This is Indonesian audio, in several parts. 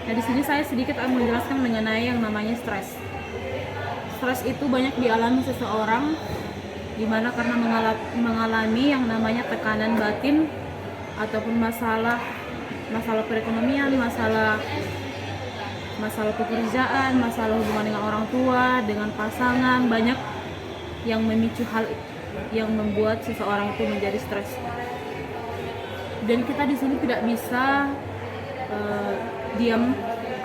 Nah, di sini saya sedikit akan menjelaskan mengenai yang namanya stres. Stres itu banyak dialami seseorang di mana karena mengalami yang namanya tekanan batin ataupun masalah perekonomian, masalah pekerjaan, masalah hubungan dengan orang tua, dengan pasangan, banyak yang memicu hal yang membuat seseorang itu menjadi stres. Dan kita di sini tidak bisa diam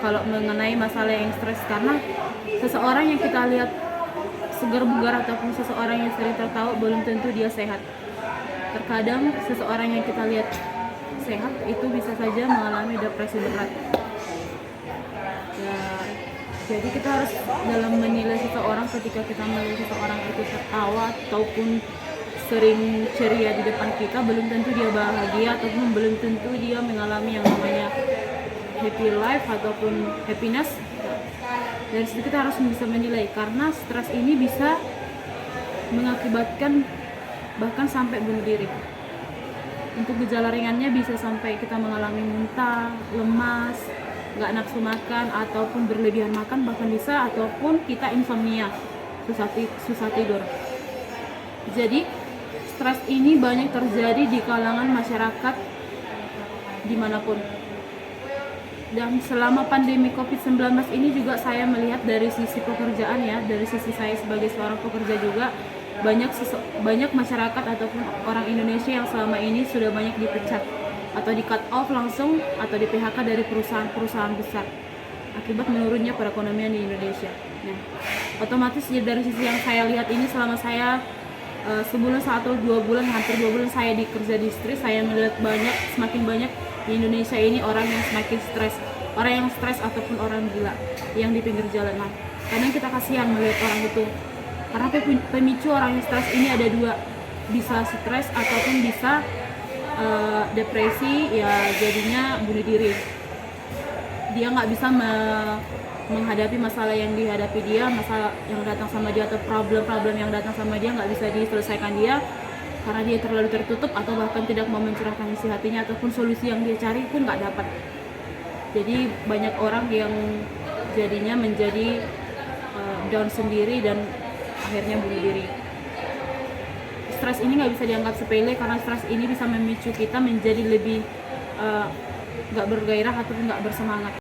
kalau mengenai masalah yang stres, karena seseorang yang kita lihat segar bugar ataupun seseorang yang sering tertawa belum tentu dia sehat. Terkadang seseorang yang kita lihat sehat itu bisa saja mengalami depresi berat. Ya, jadi kita harus dalam menilai seseorang, ketika kita melihat seseorang itu tertawa ataupun sering ceria di depan kita, belum tentu dia bahagia ataupun belum tentu dia mengalami yang namanya happy life ataupun happiness. Dari situ kita harus bisa menilai, karena stres ini bisa mengakibatkan bahkan sampai bunuh diri. Untuk gejala ringannya bisa sampai kita mengalami muntah, lemas, nggak nafsu makan ataupun berlebihan makan, bahkan bisa ataupun kita insomnia, susah tidur. Jadi stres ini banyak terjadi di kalangan masyarakat dimanapun. Dan selama pandemi COVID-19 ini juga saya melihat dari sisi pekerjaan ya, dari sisi saya sebagai seorang pekerja juga, banyak masyarakat ataupun orang Indonesia yang selama ini sudah banyak dipecat atau di cut off langsung atau di PHK dari perusahaan-perusahaan besar akibat menurunnya perekonomian di Indonesia. Nah, otomatis ya, dari sisi yang saya lihat ini selama saya sebulan atau 2 bulan, hampir 2 bulan saya dikerja di istri, saya melihat semakin banyak di Indonesia ini orang yang semakin stres, orang yang stres ataupun orang gila yang di pinggir jalan. Nah, kadang kita kasihan melihat orang itu, karena pemicu orang yang stres ini ada dua, bisa stres ataupun bisa depresi, ya jadinya bunuh diri. Dia nggak bisa menghadapi masalah yang dihadapi dia, masalah yang datang sama dia atau problem-problem yang datang sama dia nggak bisa diselesaikan dia karena dia terlalu tertutup atau bahkan tidak mau mencurahkan isi hatinya, ataupun solusi yang dia cari pun nggak dapat. Jadi banyak orang yang jadinya menjadi down sendiri dan akhirnya bunuh diri. Stres ini nggak bisa dianggap sepele, karena stres ini bisa memicu kita menjadi lebih nggak bergairah ataupun nggak bersemangat.